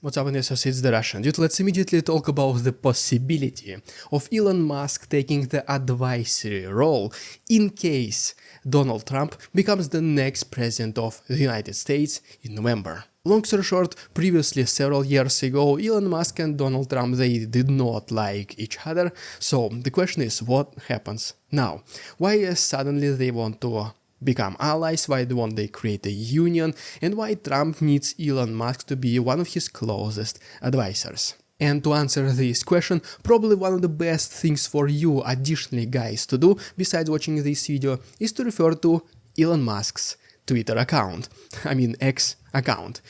What's up, investors? It's the Russian dude. Let's immediately talk about the possibility of Elon Musk taking the advisory role in case Donald Trump becomes the next president of the United States in November. Long story short, previously, several years ago, Elon Musk and Donald Trump, they did not like each other. So the question is, what happens now? Why suddenly they want to become allies, why won't they create a union, and why Trump needs Elon Musk to be one of his closest advisors. And to answer this question, probably one of the best things for you additionally guys to do, besides watching this video, is to refer to Elon Musk's Twitter account, X account.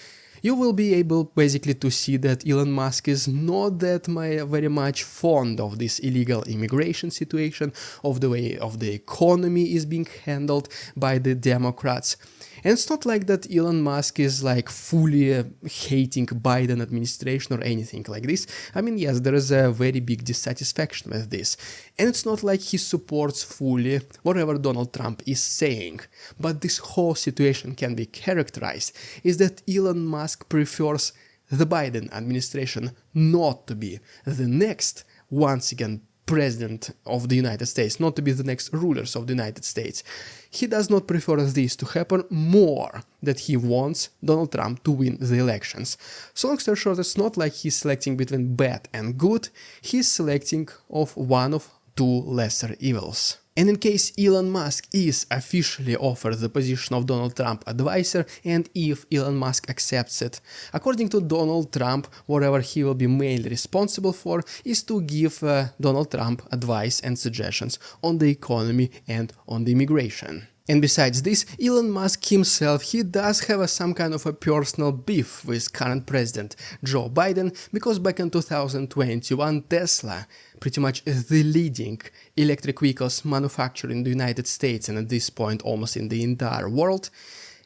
You will be able basically to see that Elon Musk is not that very much fond of this illegal immigration situation, of the way of the economy is being handled by the Democrats. And it's not like that Elon Musk is like fully hating Biden administration or anything like this. Yes, there is a very big dissatisfaction with this. And it's not like he supports fully whatever Donald Trump is saying. But this whole situation can be characterized is that Elon Musk prefers the Biden administration not to be the next, once again, president of the United States, not to be the next rulers of the United States. He does not prefer this to happen, more that he wants Donald Trump to win the elections. So long story short, it's not like he's selecting between bad and good, he's selecting of one of two lesser evils. And in case Elon Musk is officially offered the position of Donald Trump advisor, and if Elon Musk accepts it, according to Donald Trump, whatever he will be mainly responsible for is to give Donald Trump advice and suggestions on the economy and on the immigration. And besides this, Elon Musk himself, he does have some kind of a personal beef with current president Joe Biden, because back in 2021 Tesla, pretty much the leading electric vehicles manufacturer in the United States and at this point almost in the entire world,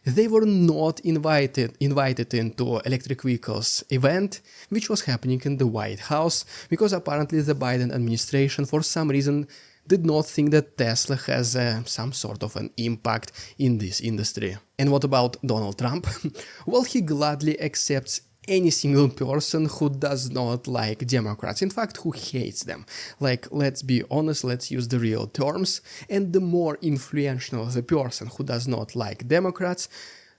they were not invited into electric vehicles event, which was happening in the White House, because apparently the Biden administration for some reason did not think that Tesla has some sort of an impact in this industry. And what about Donald Trump? Well, he gladly accepts any single person who does not like Democrats, in fact, who hates them. Like, let's be honest, let's use the real terms, and the more influential the person who does not like Democrats,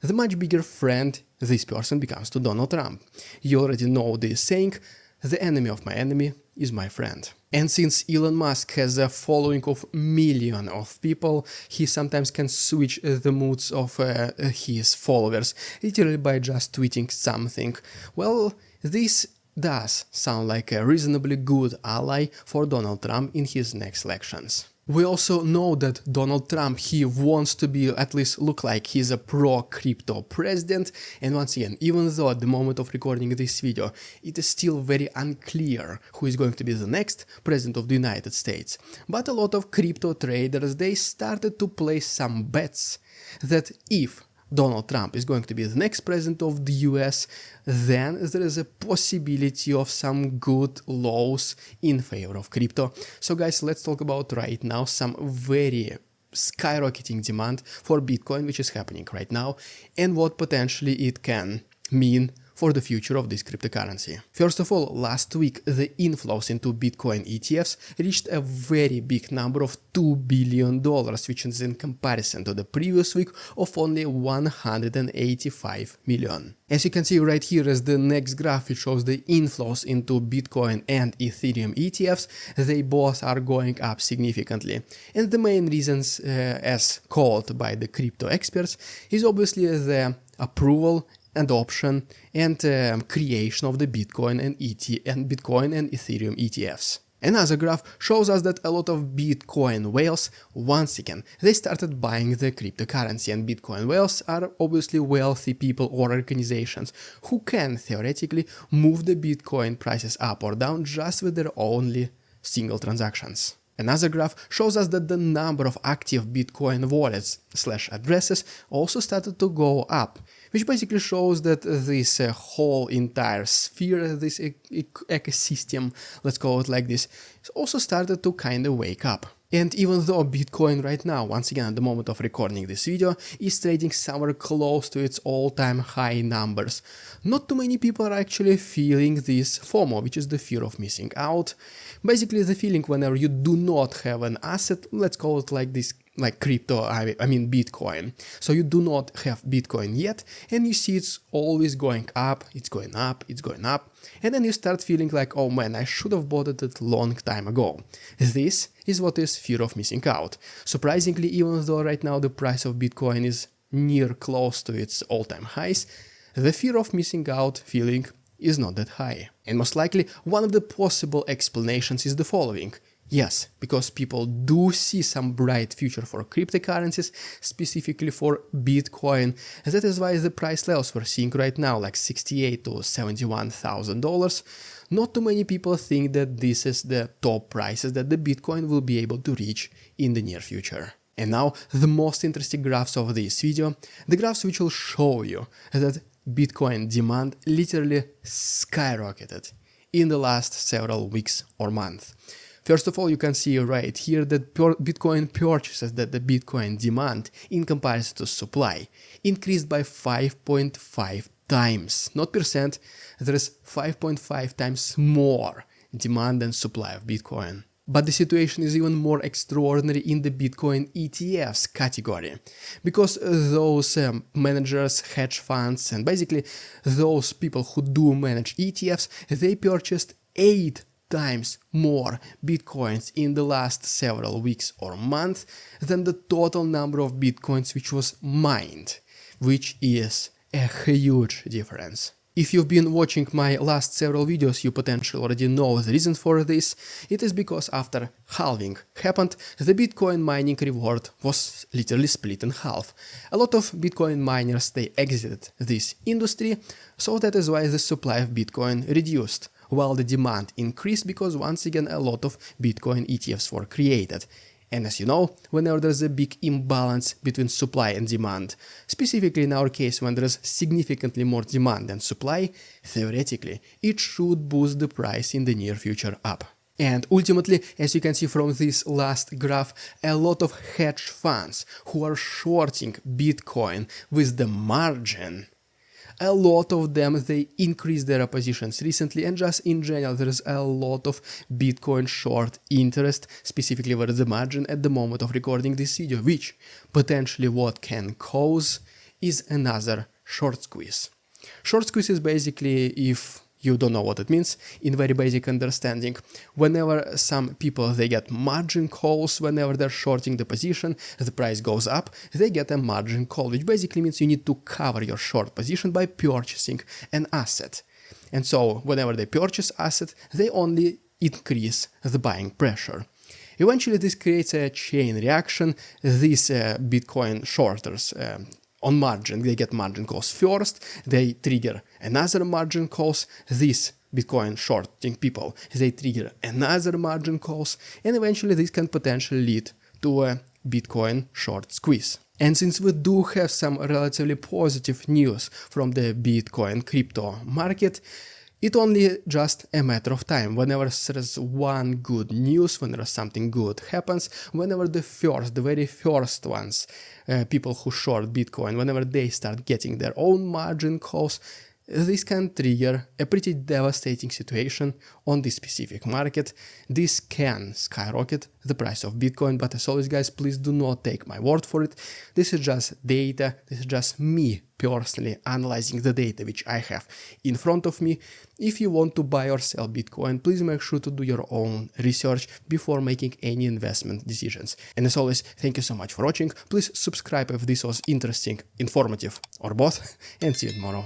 the much bigger friend this person becomes to Donald Trump. You already know this saying, the enemy of my enemy is my friend. And since Elon Musk has a following of millions of people, he sometimes can switch the moods of his followers, literally by just tweeting something. Well, this does sound like a reasonably good ally for Donald Trump in his next elections. We also know that Donald Trump, he wants to be, at least look like he's a pro-crypto president, and once again, even though at the moment of recording this video, it is still very unclear who is going to be the next president of the United States, but a lot of crypto traders, they started to place some bets that if Donald Trump is going to be the next president of the US, then there is a possibility of some good laws in favor of crypto. So guys, let's talk about right now some very skyrocketing demand for Bitcoin, which is happening right now, and what potentially it can mean for the future of this cryptocurrency. First of all, last week the inflows into Bitcoin ETFs reached a very big number of $2 billion, which is in comparison to the previous week of only 185 million. As you can see right here as the next graph, it shows the inflows into Bitcoin and Ethereum ETFs, they both are going up significantly. And the main reasons, as called by the crypto experts, is obviously the approval, adoption and creation of the Bitcoin and Ethereum ETFs. Another graph shows us that a lot of Bitcoin whales, once again, they started buying the cryptocurrency, and Bitcoin whales are obviously wealthy people or organizations who can theoretically move the Bitcoin prices up or down just with their only single transactions. Another graph shows us that the number of active Bitcoin wallets / addresses also started to go up, which basically shows that this whole entire sphere, this ecosystem, let's call it like this, also started to kind of wake up. And even though Bitcoin right now, once again at the moment of recording this video, is trading somewhere close to its all-time high numbers, not too many people are actually feeling this FOMO, which is the fear of missing out. Basically the feeling whenever you do not have an asset, let's call it like this, like crypto, I mean Bitcoin. So you do not have Bitcoin yet, and you see it's always going up, it's going up, it's going up, and then you start feeling like, oh man, I should have bought it a long time ago. This is what is fear of missing out. Surprisingly, even though right now the price of Bitcoin is near close to its all-time highs, the fear of missing out feeling is not that high. And most likely, one of the possible explanations is the following. Yes, because people do see some bright future for cryptocurrencies, specifically for Bitcoin. That is why the price levels we're seeing right now, like $68,000 to $71,000, not too many people think that this is the top prices that the Bitcoin will be able to reach in the near future. And now, the most interesting graphs of this video, the graphs which will show you that Bitcoin demand literally skyrocketed in the last several weeks or months. First of all, you can see right here that Bitcoin purchases, that the Bitcoin demand in comparison to supply increased by 5.5 times, not percent, there is 5.5 times more demand than supply of Bitcoin. But the situation is even more extraordinary in the Bitcoin ETFs category, because those managers, hedge funds, and basically those people who do manage ETFs, they purchased 8 times more Bitcoins in the last several weeks or months than the total number of Bitcoins which was mined, which is a huge difference. If you've been watching my last several videos, you potentially already know the reason for this. It is because after halving happened, the Bitcoin mining reward was literally split in half. A lot of Bitcoin miners, they exited this industry, so that is why the supply of Bitcoin reduced, while the demand increased because once again a lot of Bitcoin ETFs were created. And as you know, whenever there's a big imbalance between supply and demand, specifically in our case when there's significantly more demand than supply, theoretically it should boost the price in the near future up. And ultimately, as you can see from this last graph, a lot of hedge funds who are shorting Bitcoin with the margin, a lot of them, they increased their positions recently, and just in general there's a lot of Bitcoin short interest, specifically where the margin at the moment of recording this video, which potentially what can cause is another short squeeze. Short squeeze is basically, if you don't know what it means, in very basic understanding, whenever some people, they get margin calls, whenever they're shorting the position, the price goes up, they get a margin call, which basically means you need to cover your short position by purchasing an asset. And so, whenever they purchase asset, they only increase the buying pressure. Eventually, this creates a chain reaction. These Bitcoin shorters, on margin, they get margin calls first, they trigger another margin calls, these Bitcoin shorting people, they trigger another margin calls, and eventually this can potentially lead to a Bitcoin short squeeze. And since we do have some relatively positive news from the Bitcoin crypto market, it's only just a matter of time. Whenever there's one good news, whenever something good happens, whenever the very first ones, people who short Bitcoin, whenever they start getting their own margin calls, this can trigger a pretty devastating situation on this specific market. This can skyrocket the price of Bitcoin, but as always guys, please do not take my word for it. This is just data, this is just me personally analyzing the data which I have in front of me. If you want to buy or sell Bitcoin, please make sure to do your own research before making any investment decisions. And as always, thank you so much for watching. Please subscribe if this was interesting, informative, or both, and see you tomorrow.